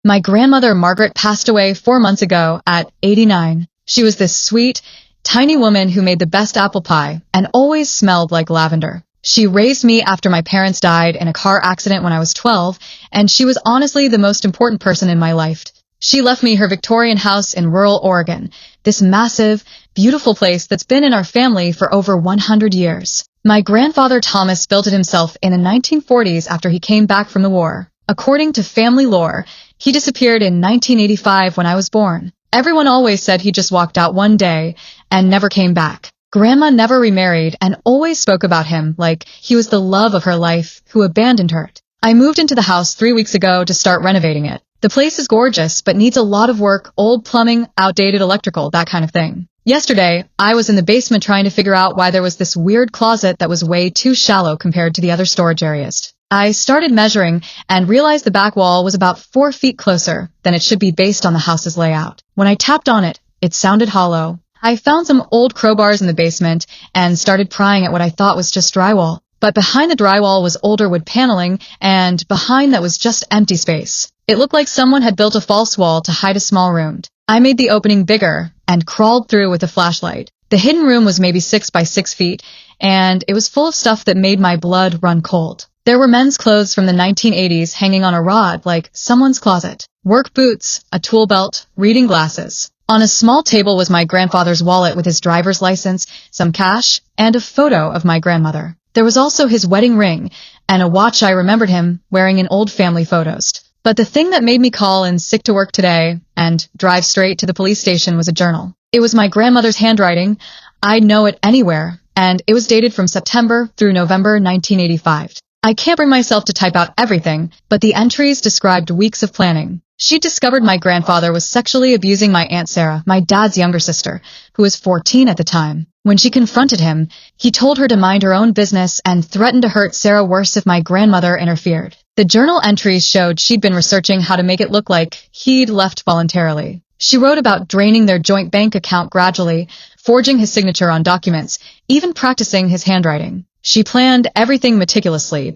My grandmother Margaret passed away 4 months ago at 89. She was this sweet, tiny woman who made the best apple pie and always smelled like lavender. She raised me after my parents died in a car accident when I was 12, and she was honestly the most important person in my life. She left me her Victorian house in rural Oregon, this massive, beautiful place that's been in our family for over 100 years. My grandfather Thomas built it himself in the 1940s after he came back from the war. According to family lore, he disappeared in 1985 when I was born. Everyone always said he just walked out one day and never came back. Grandma never remarried and always spoke about him like he was the love of her life who abandoned her. I moved into the house 3 weeks ago to start renovating it. The place is gorgeous but needs a lot of work, old plumbing, outdated electrical, that kind of thing. Yesterday, I was in the basement trying to figure out why there was this weird closet that was way too shallow compared to the other storage areas. I started measuring and realized the back wall was about 4 feet closer than it should be based on the house's layout. When I tapped on it, it sounded hollow. I found some old crowbars in the basement and started prying at what I thought was just drywall. But behind the drywall was older wood paneling, and behind that was just empty space. It looked like someone had built a false wall to hide a small room. I made the opening bigger and crawled through with a flashlight. The hidden room was maybe 6 by 6 feet, and it was full of stuff that made my blood run cold. There were men's clothes from the 1980s hanging on a rod like someone's closet. Work boots, a tool belt, reading glasses. On a small table was my grandfather's wallet with his driver's license, some cash, and a photo of my grandmother. There was also his wedding ring and a watch I remembered him wearing in old family photos. But the thing that made me call in sick to work today and drive straight to the police station was a journal. It was my grandmother's handwriting. I'd know it anywhere, and it was dated from September through November 1985. I can't bring myself to type out everything, but the entries described weeks of planning. She discovered my grandfather was sexually abusing my Aunt Sarah, my dad's younger sister, who was 14 at the time. When she confronted him, he told her to mind her own business and threatened to hurt Sarah worse if my grandmother interfered. The journal entries showed she'd been researching how to make it look like he'd left voluntarily. She wrote about draining their joint bank account gradually, forging his signature on documents, even practicing his handwriting. She planned everything meticulously.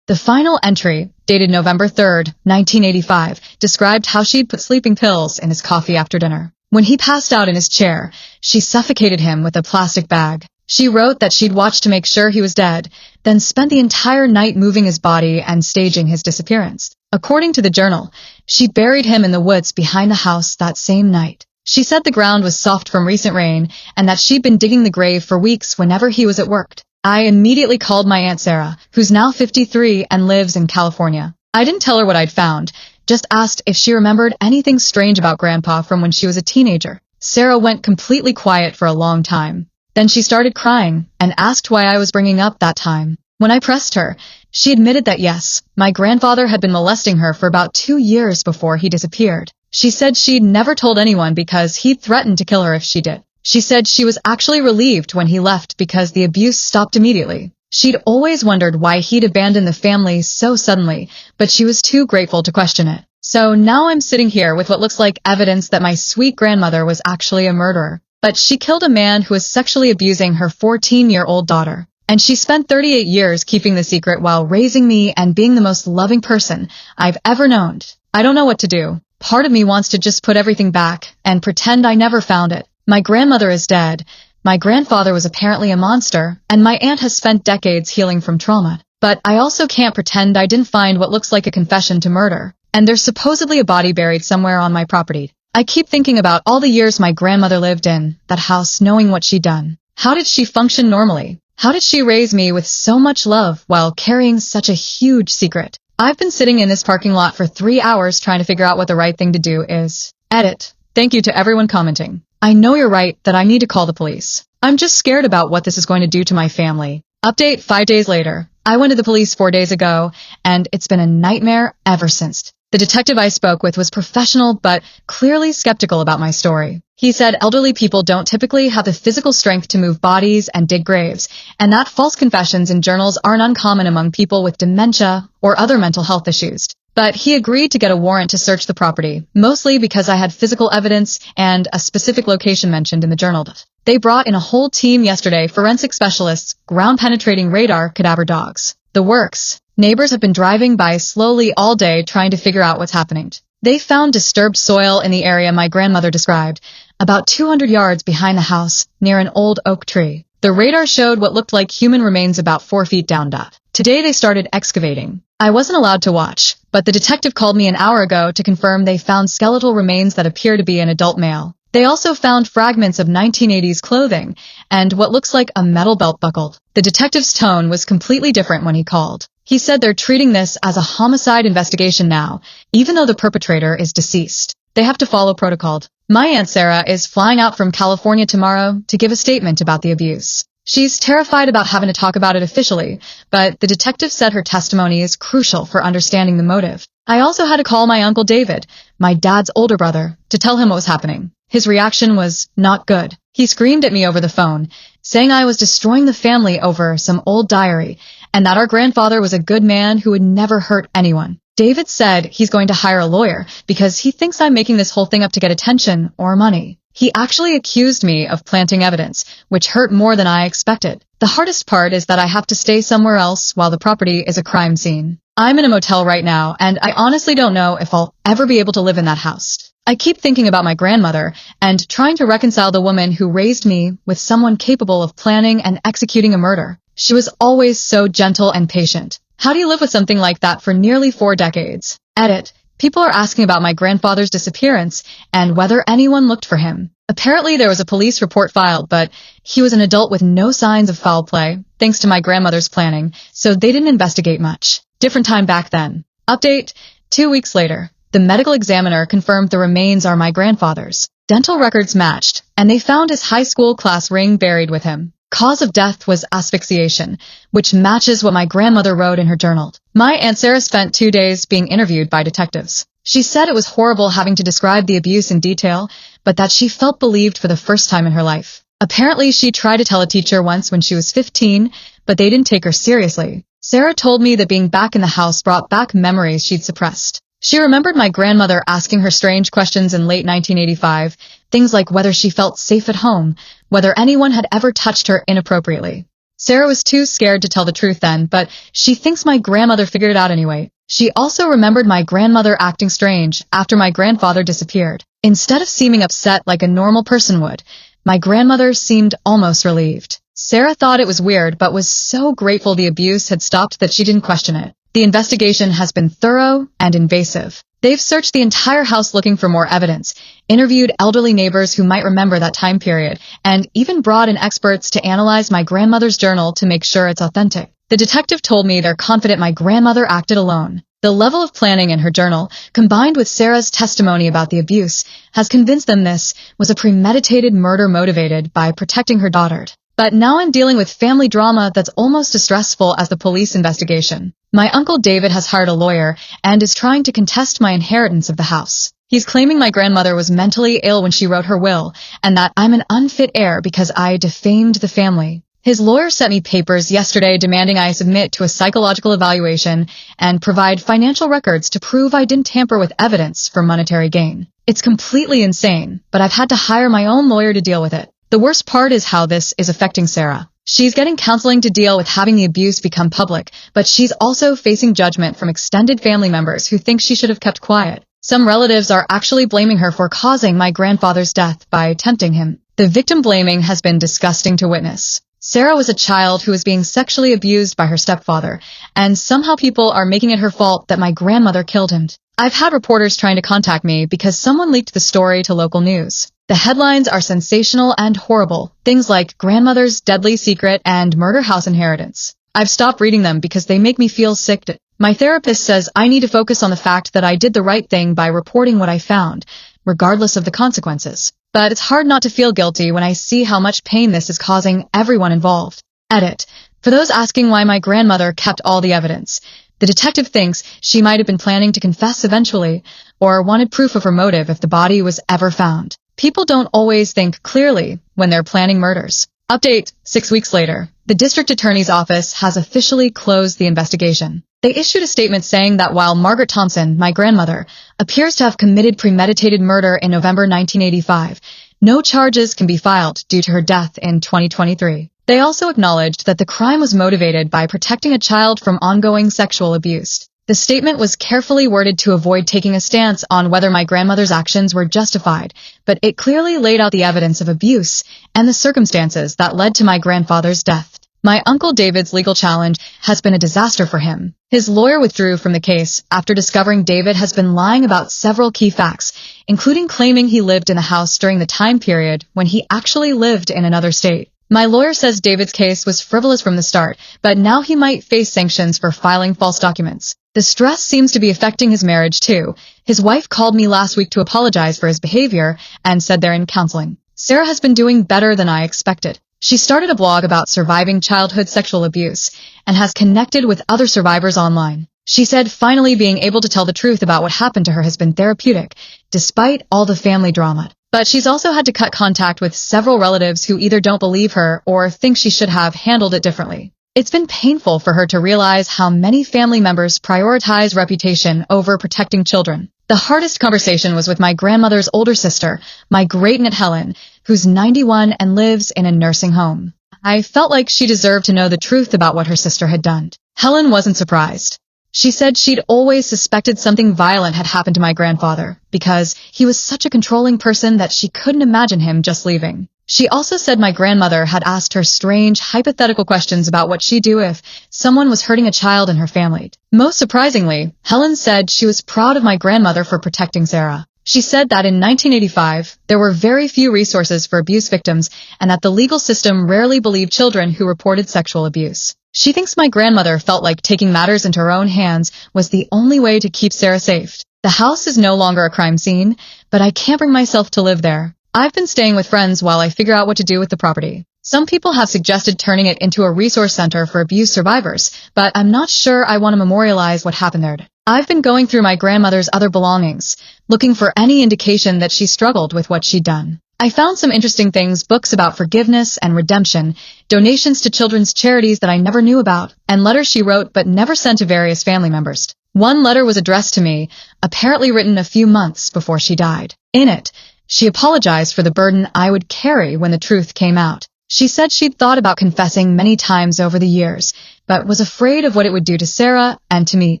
The final entry, dated November 3rd, 1985, described how she'd put sleeping pills in his coffee after dinner. When he passed out in his chair, she suffocated him with a plastic bag. She wrote that she'd watched to make sure he was dead, then spent the entire night moving his body and staging his disappearance. According to the journal, she buried him in the woods behind the house that same night. She said the ground was soft from recent rain and that she'd been digging the grave for weeks whenever he was at work. I immediately called my Aunt Sarah, who's now 53 and lives in California. I didn't tell her what I'd found, just asked if she remembered anything strange about Grandpa from when she was a teenager. Sarah went completely quiet for a long time. Then she started crying and asked why I was bringing up that time. When I pressed her, she admitted that yes, my grandfather had been molesting her for about 2 years before he disappeared. She said she'd never told anyone because he'd threatened to kill her if she did. She said she was actually relieved when he left because the abuse stopped immediately. She'd always wondered why he'd abandoned the family so suddenly, but she was too grateful to question it. So now I'm sitting here with what looks like evidence that my sweet grandmother was actually a murderer. But she killed a man who was sexually abusing her 14-year-old daughter. And she spent 38 years keeping the secret while raising me and being the most loving person I've ever known. I don't know what to do. Part of me wants to just put everything back and pretend I never found it. My grandmother is dead. My grandfather was apparently a monster, and my aunt has spent decades healing from trauma. But I also can't pretend I didn't find what looks like a confession to murder. And there's supposedly a body buried somewhere on my property. I keep thinking about all the years my grandmother lived in that house, knowing what she'd done. How did she function normally? How did she raise me with so much love while carrying such a huge secret? I've been sitting in this parking lot for 3 hours trying to figure out what the right thing to do is. Edit. Thank you to everyone commenting. I know you're right that I need to call the police. I'm just scared about what this is going to do to my family. Update 5 days later. I went to the police 4 days ago, and it's been a nightmare ever since. The detective I spoke with was professional but clearly skeptical about my story. He said elderly people don't typically have the physical strength to move bodies and dig graves, and that false confessions in journals aren't uncommon among people with dementia or other mental health issues. But he agreed to get a warrant to search the property, mostly because I had physical evidence and a specific location mentioned in the journal. They brought in a whole team yesterday, forensic specialists, ground-penetrating radar, cadaver dogs. The works. Neighbors have been driving by slowly all day trying to figure out what's happening. They found disturbed soil in the area my grandmother described, about 200 yards behind the house, near an old oak tree. The radar showed what looked like human remains about 4 feet down depth. Today they started excavating. I wasn't allowed to watch, but the detective called me an hour ago to confirm they found skeletal remains that appear to be an adult male. They also found fragments of 1980s clothing and what looks like a metal belt buckled. The detective's tone was completely different when he called. He said they're treating this as a homicide investigation now, even though the perpetrator is deceased. They have to follow protocol. My Aunt Sarah is flying out from California tomorrow to give a statement about the abuse. She's terrified about having to talk about it officially, but the detective said her testimony is crucial for understanding the motive. I also had to call my Uncle David, my dad's older brother, to tell him what was happening. His reaction was not good. He screamed at me over the phone, saying I was destroying the family over some old diary, and that our grandfather was a good man who would never hurt anyone. David said he's going to hire a lawyer because he thinks I'm making this whole thing up to get attention or money. He actually accused me of planting evidence, which hurt more than I expected. The hardest part is that I have to stay somewhere else while the property is a crime scene. I'm in a motel right now, and I honestly don't know if I'll ever be able to live in that house. I keep thinking about my grandmother and trying to reconcile the woman who raised me with someone capable of planning and executing a murder. She was always so gentle and patient. How do you live with something like that for nearly 4 decades? Edit. People are asking about my grandfather's disappearance and whether anyone looked for him. Apparently there was a police report filed, but he was an adult with no signs of foul play, thanks to my grandmother's planning, so they didn't investigate much. Different time back then. Update. 2 weeks later, the medical examiner confirmed the remains are my grandfather's. Dental records matched, and they found his high school class ring buried with him. Cause of death was asphyxiation, which matches what my grandmother wrote in her journal. My Aunt Sarah spent 2 days being interviewed by detectives. She said it was horrible having to describe the abuse in detail, but that she felt believed for the first time in her life. Apparently, she tried to tell a teacher once when she was 15, but they didn't take her seriously. Sarah told me that being back in the house brought back memories she'd suppressed. She remembered my grandmother asking her strange questions in late 1985, things like whether she felt safe at home, whether anyone had ever touched her inappropriately. Sarah was too scared to tell the truth then, but she thinks my grandmother figured it out anyway. She also remembered my grandmother acting strange after my grandfather disappeared. Instead of seeming upset like a normal person would, my grandmother seemed almost relieved. Sarah thought it was weird but was so grateful the abuse had stopped that she didn't question it. The investigation has been thorough and invasive. They've searched the entire house looking for more evidence, interviewed elderly neighbors who might remember that time period, and even brought in experts to analyze my grandmother's journal to make sure it's authentic. The detective told me they're confident my grandmother acted alone. The level of planning in her journal, combined with Sarah's testimony about the abuse, has convinced them this was a premeditated murder motivated by protecting her daughter. But now I'm dealing with family drama that's almost as stressful as the police investigation. My Uncle David has hired a lawyer and is trying to contest my inheritance of the house. He's claiming my grandmother was mentally ill when she wrote her will, and that I'm an unfit heir because I defamed the family. His lawyer sent me papers yesterday demanding I submit to a psychological evaluation and provide financial records to prove I didn't tamper with evidence for monetary gain. It's completely insane, but I've had to hire my own lawyer to deal with it. The worst part is how this is affecting Sarah. She's getting counseling to deal with having the abuse become public, but she's also facing judgment from extended family members who think she should have kept quiet. Some relatives are actually blaming her for causing my grandfather's death by tempting him. The victim blaming has been disgusting to witness. Sarah was a child who was being sexually abused by her stepfather, and somehow people are making it her fault that my grandmother killed him. I've had reporters trying to contact me because someone leaked the story to local news. The headlines are sensational and horrible, things like grandmother's deadly secret and murder house inheritance. I've stopped reading them because they make me feel sick. My therapist says I need to focus on the fact that I did the right thing by reporting what I found, regardless of the consequences. But it's hard not to feel guilty when I see how much pain this is causing everyone involved. Edit. For those asking why my grandmother kept all the evidence, the detective thinks she might have been planning to confess eventually, or wanted proof of her motive if the body was ever found. People don't always think clearly when they're planning murders. Update. 6 weeks later, the district attorney's office has officially closed the investigation. They issued a statement saying that while Margaret Thompson, my grandmother, appears to have committed premeditated murder in November 1985, no charges can be filed due to her death in 2023. They also acknowledged that the crime was motivated by protecting a child from ongoing sexual abuse. The statement was carefully worded to avoid taking a stance on whether my grandmother's actions were justified, but it clearly laid out the evidence of abuse and the circumstances that led to my grandfather's death. My Uncle David's legal challenge has been a disaster for him. His lawyer withdrew from the case after discovering David has been lying about several key facts, including claiming he lived in the house during the time period when he actually lived in another state. My lawyer says David's case was frivolous from the start, but now he might face sanctions for filing false documents. The stress seems to be affecting his marriage too. His wife called me last week to apologize for his behavior and said they're in counseling. Sarah has been doing better than I expected. She started a blog about surviving childhood sexual abuse and has connected with other survivors online. She said finally being able to tell the truth about what happened to her has been therapeutic, despite all the family drama. But she's also had to cut contact with several relatives who either don't believe her or think she should have handled it differently. It's been painful for her to realize how many family members prioritize reputation over protecting children. The hardest conversation was with my grandmother's older sister, my great-aunt Helen, who's 91 and lives in a nursing home. I felt like she deserved to know the truth about what her sister had done. Helen wasn't surprised. She said she'd always suspected something violent had happened to my grandfather, because he was such a controlling person that she couldn't imagine him just leaving. She also said my grandmother had asked her strange, hypothetical questions about what she'd do if someone was hurting a child in her family. Most surprisingly, Helen said she was proud of my grandmother for protecting Sarah. She said that in 1985, there were very few resources for abuse victims and that the legal system rarely believed children who reported sexual abuse. She thinks my grandmother felt like taking matters into her own hands was the only way to keep Sarah safe. The house is no longer a crime scene, but I can't bring myself to live there. I've been staying with friends while I figure out what to do with the property. Some people have suggested turning it into a resource center for abuse survivors, but I'm not sure I want to memorialize what happened there. I've been going through my grandmother's other belongings, looking for any indication that she struggled with what she'd done. I found some interesting things, books about forgiveness and redemption, donations to children's charities that I never knew about, and letters she wrote but never sent to various family members. One letter was addressed to me, apparently written a few months before she died. In it, she apologized for the burden I would carry when the truth came out. She said she'd thought about confessing many times over the years, but was afraid of what it would do to Sarah and to me.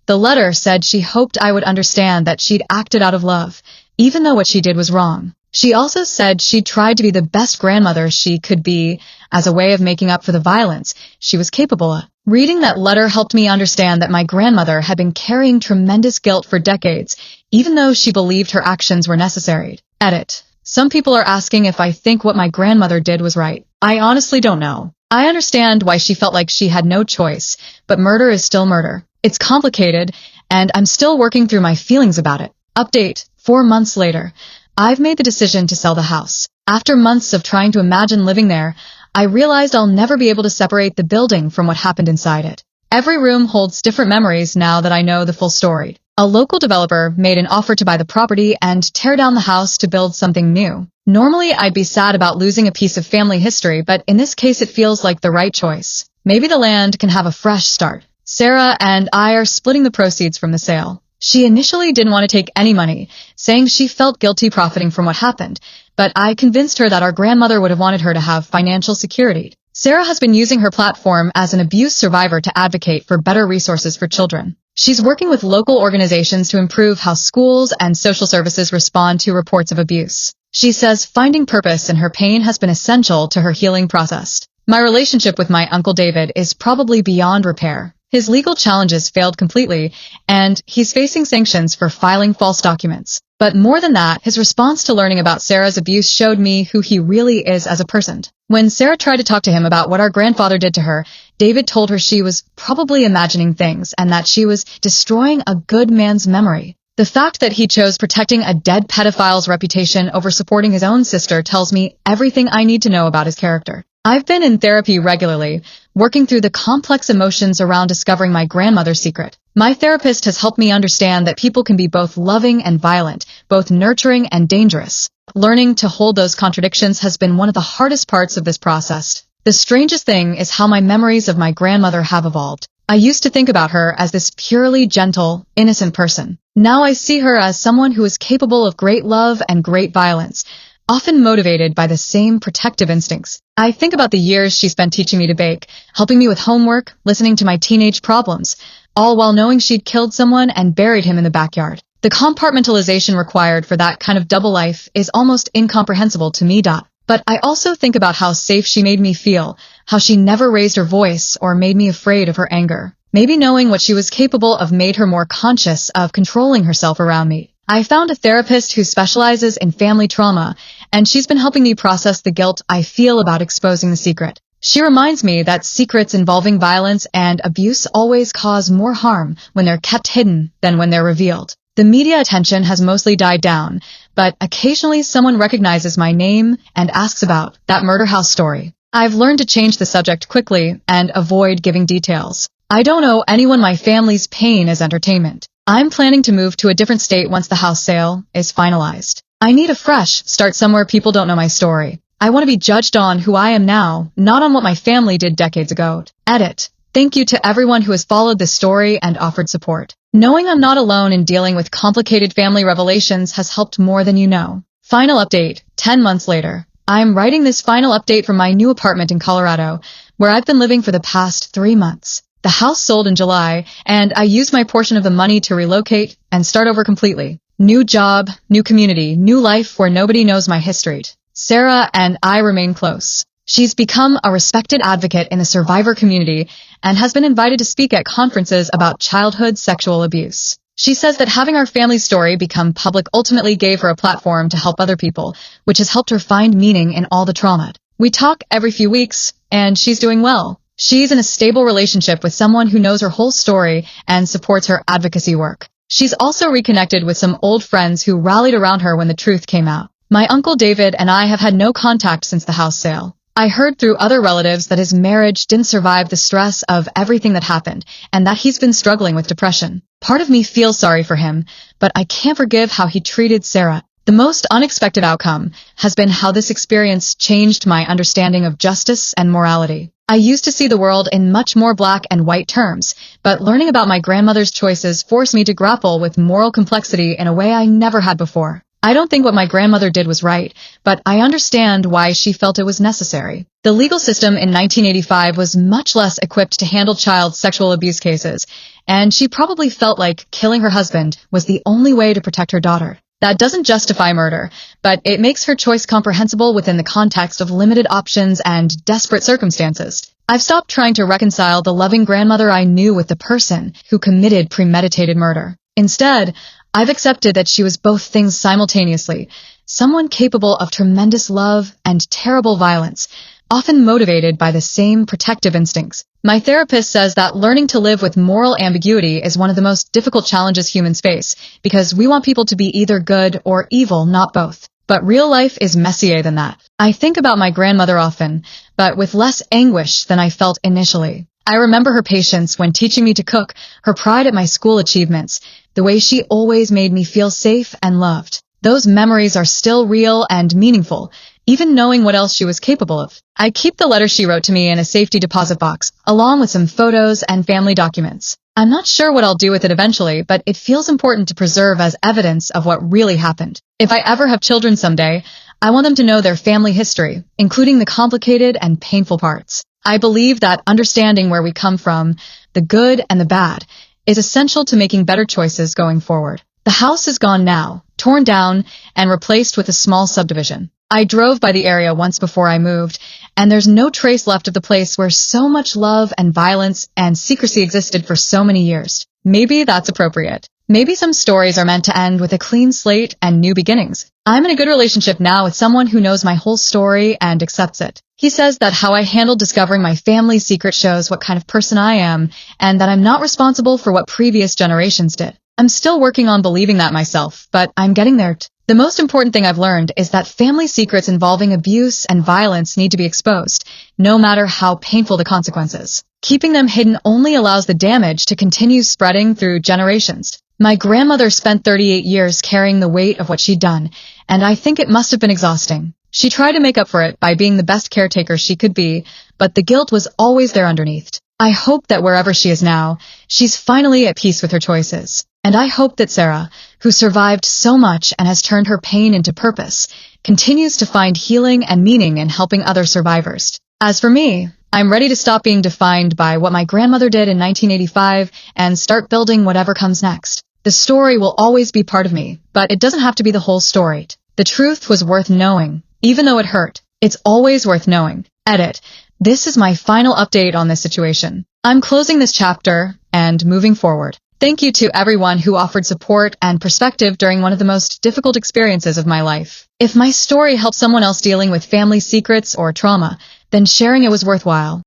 The letter said she hoped I would understand that she'd acted out of love, even though what she did was wrong. She also said she'd tried to be the best grandmother she could be as a way of making up for the violence she was capable of. Reading that letter helped me understand that my grandmother had been carrying tremendous guilt for decades, even though she believed her actions were necessary. Edit. Some people are asking if I think what my grandmother did was right. I honestly don't know. I understand why she felt like she had no choice, but murder is still murder. It's complicated, and I'm still working through my feelings about it. Update. 4 months later, I've made the decision to sell the house. After months of trying to imagine living there, I realized I'll never be able to separate the building from what happened inside it. Every room holds different memories now that I know the full story. A local developer made an offer to buy the property and tear down the house to build something new. Normally, I'd be sad about losing a piece of family history, but in this case it feels like the right choice. Maybe the land can have a fresh start. Sarah and I are splitting the proceeds from the sale. She initially didn't want to take any money, saying she felt guilty profiting from what happened, but I convinced her that our grandmother would have wanted her to have financial security. Sarah has been using her platform as an abuse survivor to advocate for better resources for children. She's working with local organizations to improve how schools and social services respond to reports of abuse. She says finding purpose in her pain has been essential to her healing process. My relationship with my Uncle David is probably beyond repair. His legal challenges failed completely, and he's facing sanctions for filing false documents. But more than that, his response to learning about Sarah's abuse showed me who he really is as a person. When Sarah tried to talk to him about what our grandfather did to her, David told her she was probably imagining things and that she was destroying a good man's memory. The fact that he chose protecting a dead pedophile's reputation over supporting his own sister tells me everything I need to know about his character. I've been in therapy regularly, working through the complex emotions around discovering my grandmother's secret. My therapist has helped me understand that people can be both loving and violent, both nurturing and dangerous. Learning to hold those contradictions has been one of the hardest parts of this process. The strangest thing is how my memories of my grandmother have evolved. I used to think about her as this purely gentle, innocent person. Now I see her as someone who is capable of great love and great violence, often motivated by the same protective instincts. I think about the years she spent teaching me to bake, helping me with homework, listening to my teenage problems, all while knowing she'd killed someone and buried him in the backyard. The compartmentalization required for that kind of double life is almost incomprehensible to me. But I also think about how safe she made me feel, how she never raised her voice or made me afraid of her anger. Maybe knowing what she was capable of made her more conscious of controlling herself around me. I found a therapist who specializes in family trauma, and she's been helping me process the guilt I feel about exposing the secret. She reminds me that secrets involving violence and abuse always cause more harm when they're kept hidden than when they're revealed. The media attention has mostly died down, but occasionally someone recognizes my name and asks about that murder house story. I've learned to change the subject quickly and avoid giving details. I don't owe anyone my family's pain as entertainment. I'm planning to move to a different state once the house sale is finalized. I need a fresh start somewhere people don't know my story. I want to be judged on who I am now, not on what my family did decades ago. Edit. Thank you to everyone who has followed this story and offered support. Knowing I'm not alone in dealing with complicated family revelations has helped more than you know. Final update, 10 months later. I'm writing this final update from my new apartment in Colorado, where I've been living for the past 3 months. The house sold in July, and I used my portion of the money to relocate and start over completely. New job, new community, new life where nobody knows my history. Sarah and I remain close. She's become a respected advocate in the survivor community and has been invited to speak at conferences about childhood sexual abuse. She says that having our family story become public ultimately gave her a platform to help other people, which has helped her find meaning in all the trauma. We talk every few weeks, and she's doing well. She's in a stable relationship with someone who knows her whole story and supports her advocacy work. She's also reconnected with some old friends who rallied around her when the truth came out. My uncle David and I have had no contact since the house sale. I heard through other relatives that his marriage didn't survive the stress of everything that happened, and that he's been struggling with depression. Part of me feels sorry for him, but I can't forgive how he treated Sarah. The most unexpected outcome has been how this experience changed my understanding of justice and morality. I used to see the world in much more black and white terms, but learning about my grandmother's choices forced me to grapple with moral complexity in a way I never had before. I don't think what my grandmother did was right, but I understand why she felt it was necessary. The legal system in 1985 was much less equipped to handle child sexual abuse cases, and she probably felt like killing her husband was the only way to protect her daughter. That doesn't justify murder, but it makes her choice comprehensible within the context of limited options and desperate circumstances. I've stopped trying to reconcile the loving grandmother I knew with the person who committed premeditated murder. Instead, I've accepted that she was both things simultaneously, someone capable of tremendous love and terrible violence, often motivated by the same protective instincts. My therapist says that learning to live with moral ambiguity is one of the most difficult challenges humans face, because we want people to be either good or evil, not both. But real life is messier than that. I think about my grandmother often, but with less anguish than I felt initially. I remember her patience when teaching me to cook, her pride at my school achievements, the way she always made me feel safe and loved. Those memories are still real and meaningful, even knowing what else she was capable of. I keep the letter she wrote to me in a safety deposit box, along with some photos and family documents. I'm not sure what I'll do with it eventually, but it feels important to preserve as evidence of what really happened. If I ever have children someday, I want them to know their family history, including the complicated and painful parts. I believe that understanding where we come from, the good and the bad, is essential to making better choices going forward. The house is gone now, torn down and replaced with a small subdivision. I drove by the area once before I moved, and there's no trace left of the place where so much love and violence and secrecy existed for so many years. Maybe that's appropriate. Maybe some stories are meant to end with a clean slate and new beginnings. I'm in a good relationship now with someone who knows my whole story and accepts it. He says that how I handled discovering my family's secret shows what kind of person I am, and that I'm not responsible for what previous generations did. I'm still working on believing that myself, but I'm getting there. The most important thing I've learned is that family secrets involving abuse and violence need to be exposed, no matter how painful the consequences. Keeping them hidden only allows the damage to continue spreading through generations. My grandmother spent 38 years carrying the weight of what she'd done, and I think it must have been exhausting. She tried to make up for it by being the best caretaker she could be, but the guilt was always there underneath. I hope that wherever she is now, she's finally at peace with her choices. And I hope that Sarah, who survived so much and has turned her pain into purpose, continues to find healing and meaning in helping other survivors. As for me, I'm ready to stop being defined by what my grandmother did in 1985 and start building whatever comes next. The story will always be part of me, but it doesn't have to be the whole story. The truth was worth knowing, even though it hurt. It's always worth knowing. Edit. This is my final update on this situation. I'm closing this chapter and moving forward. Thank you to everyone who offered support and perspective during one of the most difficult experiences of my life. If my story helped someone else dealing with family secrets or trauma, then sharing it was worthwhile.